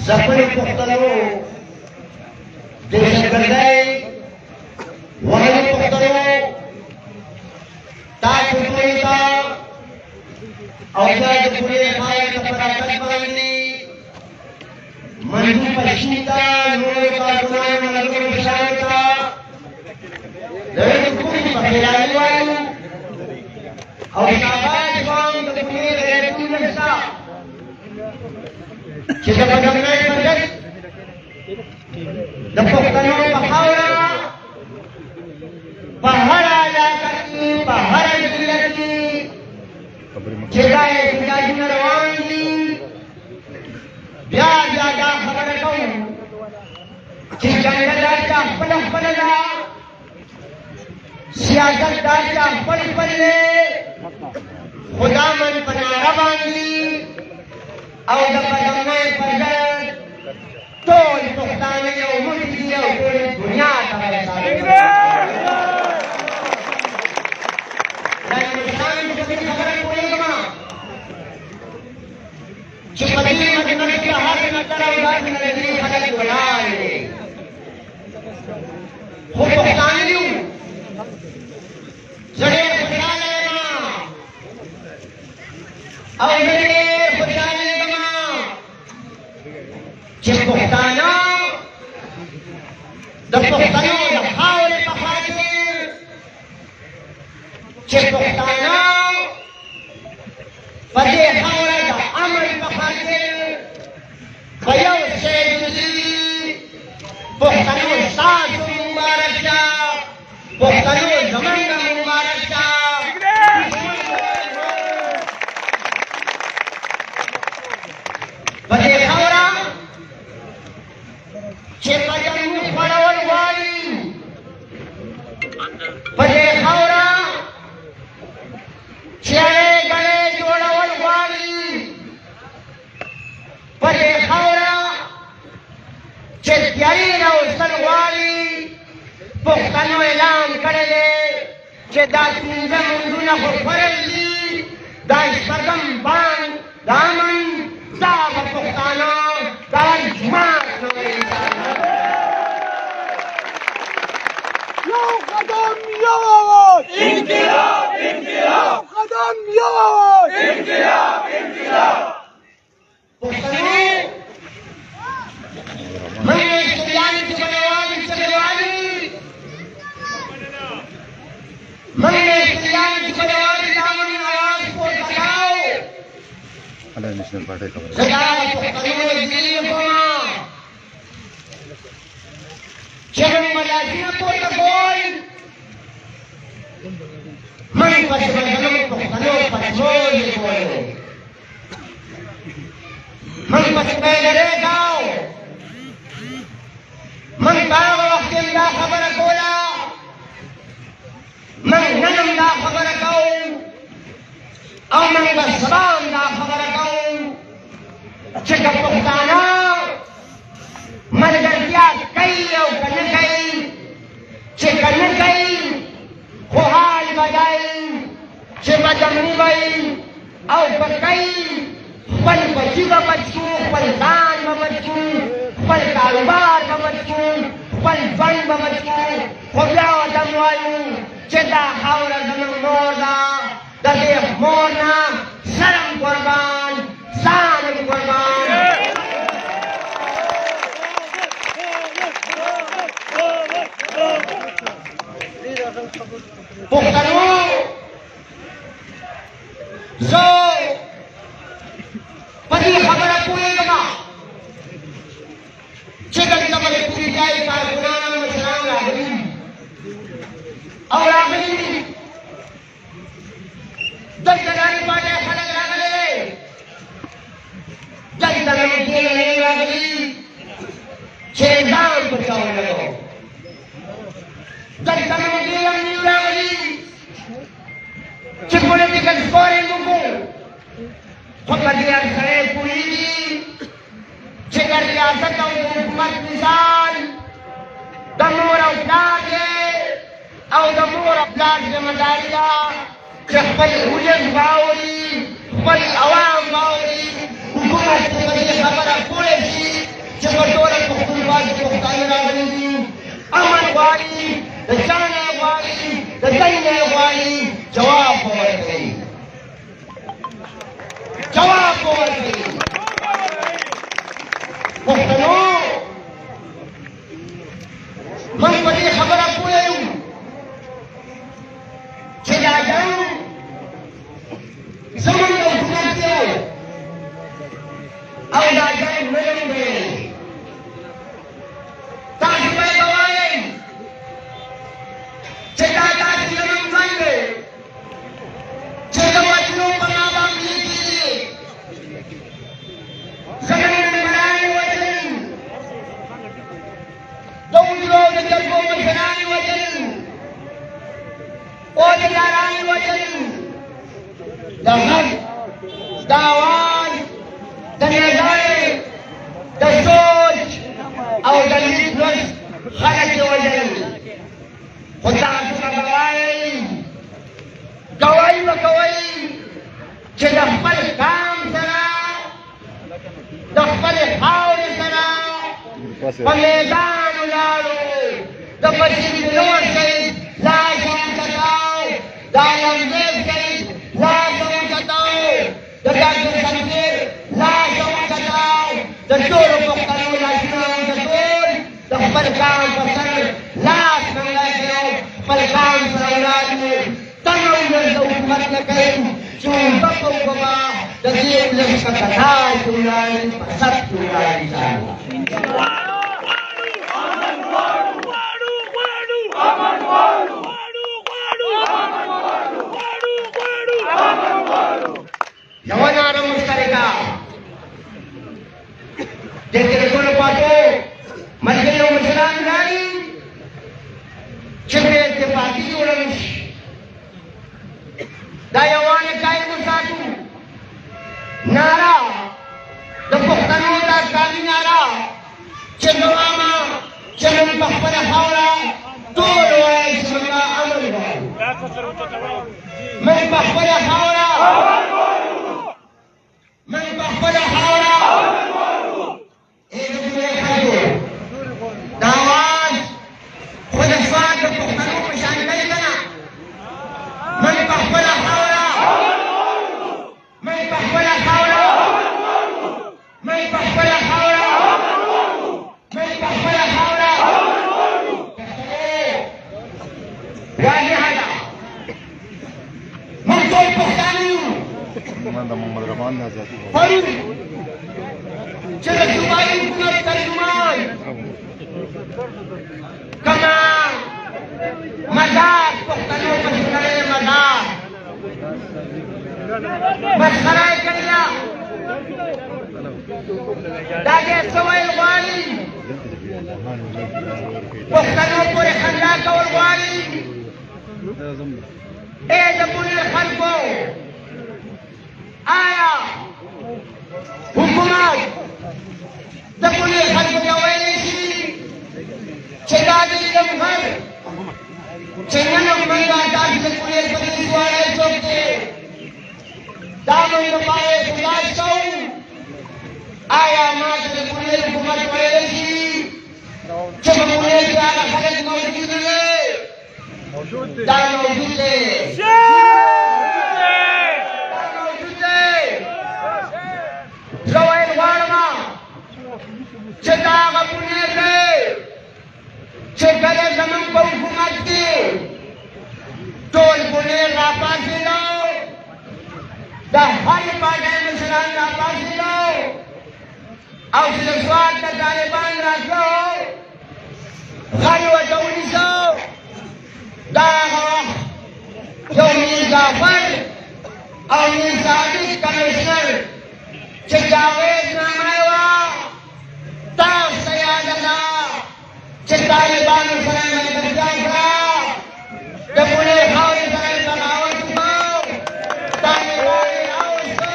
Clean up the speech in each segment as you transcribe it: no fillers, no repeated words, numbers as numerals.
زخمي پختنو دهشتګردۍ وهلي پختنو تاسو ټولو ته او بیا د پورې خاورې ته په راتګ باندې منظور پښتون ته نورو کارکونانو ملګرو مشرانو ته د حکومت په خلالي وایو او شاباش وایم د پورې غیرتونو نشته چې د بدمنۍ پر ضد د پښتنو په خاوره په هره علاقه کې په هره ضلع کې چې دا احتجاجونه روان دي بیا بیا دا خبره کوم چې جنګ دا چا خپله خپله ده سیاست دا چا خپل خپل دی خدا من په ناره باندې او د بدمنۍ پر ضد ټول پښتانه یو موټی دي او ټولې دنیا ته ورسوي دا هندوستان کې د دې خبره پوهېږم چې په دې مجلس کې هر نظر او هر نظري خلک ولاړ دي خو پښتانه دي زه ډېر خوشحاله یم او زه ډېر خوشحاله یم چې پښتانه د پښتنو د خاورې په خاطر چې پښتانه په دې خاوره د امن په خاطر په یو شی دي پښتنو ستاسو مبارک شه پښتنو زموږ مبارک شه په دې خاوره چې په جنګ خړول غواړي په دې خاوره چې ګړې جوړول غواړي په دې خاوره چې تیاري راوستل غواړي پښتنو اعلان کړی دی چې دا پنځه لمونځونه خو فرض دي دا شپږم بانک د امن دا به پښتانه دا جماعت کوي یو قدم یو آواز انقلاب انقلاب قدم یو آواز انقلاب انقلاب پښتنو موږ استریان چې بلوالي چې بلوالي موږ استریان چې بلوالي دا موږ آواز پورته کړو على نشنل پارټي خبره زه دا پښتنو دې کوم چې موږ ملازمه پورته کول موږ پښتنو پښتنو پښتنو کوو موږ پښتنو لريګاو موږ هغه وخت دا خبره کوله موږ نن دا خبره کوو او موږ سبا دا خبره کوو چې د پښتانه ملګرتیا کوي او که نه کوي چې که نه کوي خو حال بدایي چې بدمني به او که کوي خپل بچي به بچ کړو خپل ځان به بچ کړو خپل کاروبار به بچ کړو خپل ژوند به بچ کړو خو بیا ورته وایو چې دا خاوره زموږ مور ده د دې مور نه سرم قربان ځانم قربان پښتنو زه په دې خبره پوهېږم چې دلته به د پورې ځای کارکونان او مشران راغلي او راغلي دي دلته نارې پاټۍ خلک راغلي دلته نمکې راغلي چې ځان پر چا ولګوو دلته نمکې هم راغلي چې پولیټیکل سکورینګ وکړو خو په دې هر سړی پوهېږي چې د ریاست او د حکومت مثال د مور او پلار دی او د مور او پلار ذمهداري ده چې خپل ولس واوري خپل عوام واوري حکومت ته په دې خبره پوه شي پښتنو من په دې خبره پوه یم چې دا جنګ زموږ یو حکومت دی او دا جنګ ملم دی تاسو باید ووایئ چې دا داسې زموږ ژوند دی چې د وطنو په ما باندې کېږي زموږ مېلمنان وطن د وزرو د جرګو مشران وطن عہدیداران وطن د غږ د اواز د نظر د سوچ او د لید لوست خلک یې وژل خو تاسو به ګواهي به کوئ چې د خپل قام سره د خپلې خاورې سره په میدان ولاړو د بشیر نور شهید لاس وچتاو د علمزیب شهید لاس وچتاو د ډاکټر شمشیر لاس وچتاو د ټولو پښتنو لاسونه وچتول د خپل قام په سر لاس منګی کړو خپل قام سره ولاړ یو تنه د حکومت نه کوي چې وبکه وبما د دې ولس په کتار کې ولاړ په سر کې ولاړ انشاءالله یوه ناره مشترکه د ټولو پاتو ملګري او مشران راغلي چې په اتفاقي جوړه شي دا یووالی قایم وساتو ناره د پښتنو دا کامي ناره چې نوامه چې موږ په خپله خاوره ټول وایي چې موږ امن غواړو موږ په خپله خاوره موږ په خپله خاوره ای د ټولې خلکو دا اواز خو د سوات د پښتنو په شان کوي که نه موږ په خپله خاوره موږ په خپله خاوره موږ په خپله خاوره موږ په خپله خاوره واضحه ده موږ ټول پښتانه یو من د محمد رحمان نه ذاتي پرون چې د صوبایي حکومت ترجمان کما مزار پښتنو په شکرې مزار مسخره یې کړله دا دې څه ویل غواړي پښتنو پورې خندا کول غواړي ای د پورې خلکو آیا حکومت د پورې خلکو ته ویلی شي چې دا د علم غر چې نن موږ تاسو د پورې په دې سوالای څوک دی دا موږ باید خلاص کوو آیا ما ته د پورې حکومت ویلی شي چې په پورې کې هغه خلک موجود دی دا موجود دی زه ویل غواړم چې دا هغه پونیر دی چې کله زموږ په حکومت کې ټول پونیر راپاڅېدو د هرې پارټۍ مشران راپاڅېدو او چې د سوات نه طالبان راتلو غل ورته ونیسو دا هغه وخت یو میر جعفر او میر صادق کمیشنر چې جاوید نامه یې وه تاسو ته یاده ده چې طالبانو سره یې ملګرتیا وکړه د پونې خاورې سره یې بغاوت وکړو طالبان یې راوستو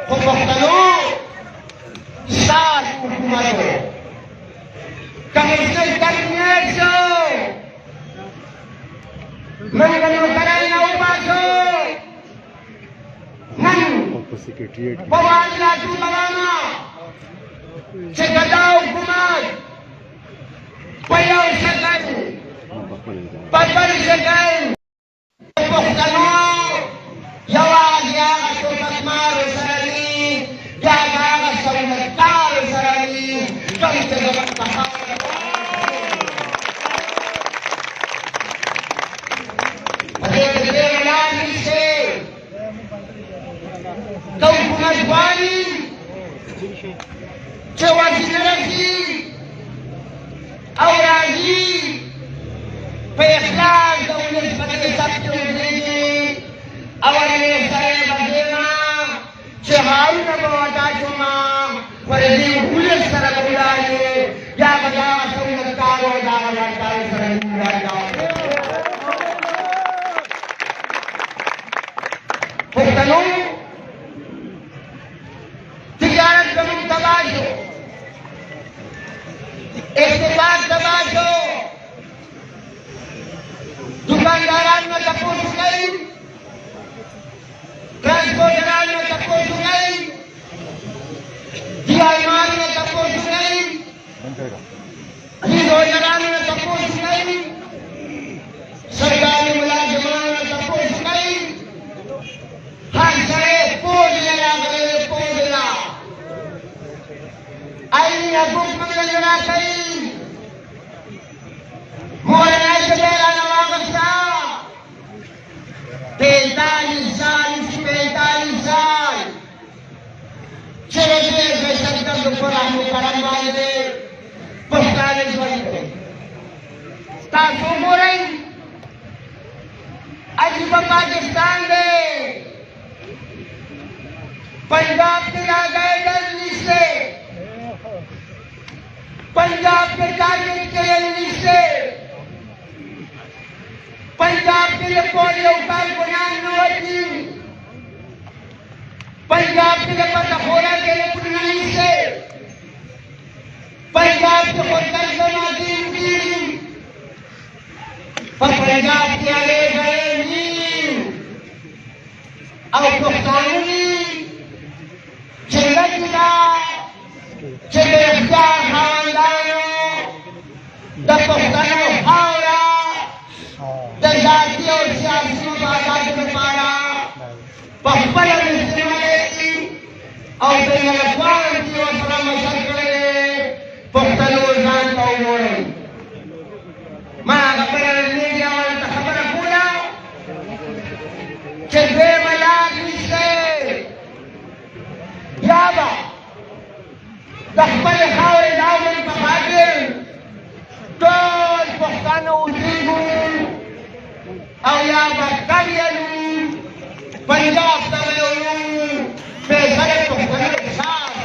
خو پښتنو ستاسو حکومت و کمیشنر ترمینیټ شو موږ د نوکرۍ نه وباسو نن په واجلاتو روانه چې د دا حکومت په یو شکل په بل شکل پښتنو یوازې هغه څوک اسمار سره دي یا هغه سوداګر سره دي کوم چې زموږ په خاوره په دې کې درې ولاړې شي که حکومت غواړي چې وزیر راشي او راځي په اخلاص د ولس په دې سب کې ودرېږي اولنې سره به دیما چې هارونه به ودا شوما پر دې ولس سره به ولاړې یا به دا سوداګر او دا ولاړ سره ولاړ پښتنو تجارت زموږ تباه شو اقتصاد تباه شو दुकानदारान में तपोस गई ट्रांसपोर्टरान में तपोस गई जीआईमार में तपोस गई रोजगारान में तपोस गई सरकारी मुलाजिमान में तपोस गई हर सड़े पोज लगा गए पोजला आई अबुक मंगल लगा गई मोहल्ला से बेला नवाब साहब 45 साल चले गए शंकर दुपुरान करम वाले पुस्तालिस वाले तासो मोरई अजीब पाकिस्तान में पंजाब के आ गए दिल्ली से पंजाब के टारगेट के दिल्ली से पंजाब के लिए पोलियो का बुनियाद नवाजी पंजाब के लिए पताखोरा के लिए बुनियादी से पंजाब के होटल समाधि की पंजाब के आगे गए नीम और पुख्तानी चिल्ला चिल्ला खानदानों द पुख्तानों हावड़ा जातीय और सियासी मफादात में पारा पप्पल मिस्त्री और बेनवान की और परामर्श करे पुख्तलो जान का उमोरे मां खबर मीडिया वाले तो खबर पूरा कि बेमलाक से याबा तख्बल खावर दावल पखादिर तो पुख्तानो उजीबुन او یا بکریلو पंजाब तवयू बेसरे पुख्तलो साथ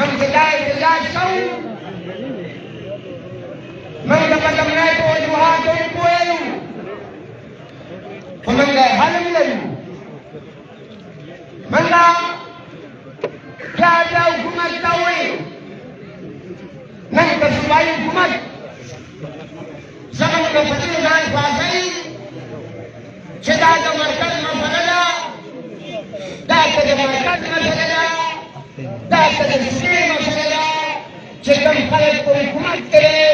हम دا احتجاج کوو موږ د بدمرغۍ په وجوهاتو وپوهېږو خو موږ یې حل هم لرو موږ بیا حکومت ته ووایو نن د صوبایي حکومت زموږ د په دې ځان خلاصوي چې دا د مرکز مسله ده دا که د مرکز مسله ده دا که د صوبې مسله ده چې کوم خلک په حکومت کې دی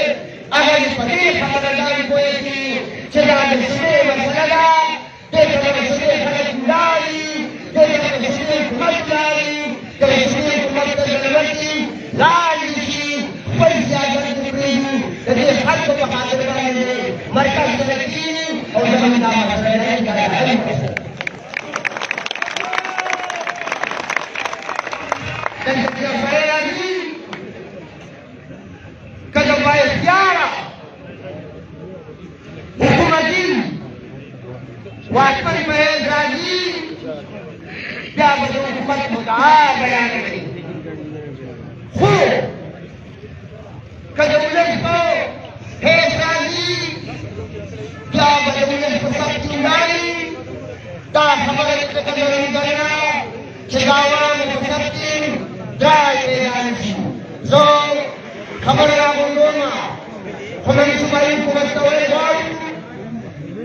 هغه دې په دې خبره ځان پوه کړي چې دا د صوبې مسله ده دې ته د صوبې خلک ولاړي دې ته د صوبې حکومت ولاړي د صوبې حکومت ته ضرورت دي لاړې شي خپل سیاست وکړي د دې خلکو په خاطر باندې مرکز سره کښېني او زموږ دا مسله ده دا د حل مسله دلته یو سړی راځي که د بااختیاره حکومتي واکمن په حیث راځي بیا به د حکومت مدعا بیان کړي خو که د ولس په حیث راځي بیا به د ولس په صف کې ولاړي دا خبره د قدرمن ګڼه چې د عوامو په صف کې ځای اعلان شي زه خبره راغونډوم خو نن صوبایي حکومت ته ویل غواړو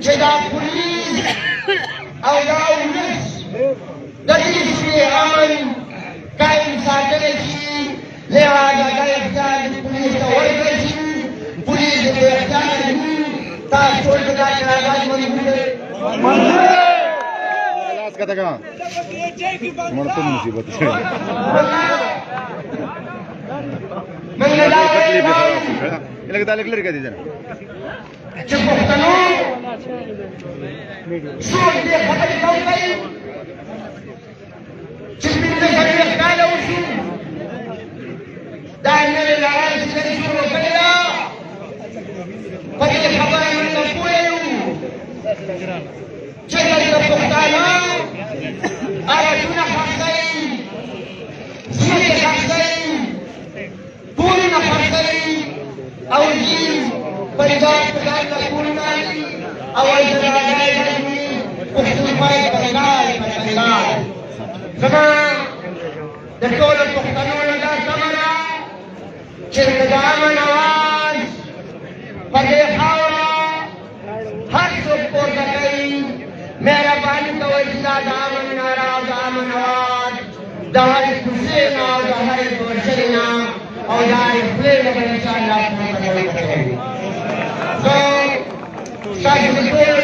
چې دا پولیس او دا ولس د دې صوبې امن قایم ساتلی شي لہذا دا اختیار پولیس ته ورکړل شي پولیس د دې اختیار لري تاسو ټول په دا قرارداد منظور دی لاس کته کا مرته مصیبت ہے موږ دا تکلیف وایو خراب شي لکه دا لري کړي ځنه چې پښتنو څوک دې خبرې کوي چې پنځه څلوېښت کاله وشو دا نوې لړۍ چې نن شروع کړې ده په دې خبره موږ پوه یو چې دلته پښتانه ارتونه خرڅوي ځمکې خرڅوي کورونه خرڅوي او ځي پنجاب په ځان له کورونه او ایزراګۍ کوي پښتونخوا یې بنګال بنګال زما د ټولو پښتنو نه دا تمه ده چې د امن اواز په دې خاوره هر څوک پورته کوي مهرباني کوئ چې دا د امن ناره او د امن اواز د هرې کوڅې نه او د هرې ګوښې نه او د هرې خولې نه به انشاءالله پورته کوي زه ستاسو د ټولو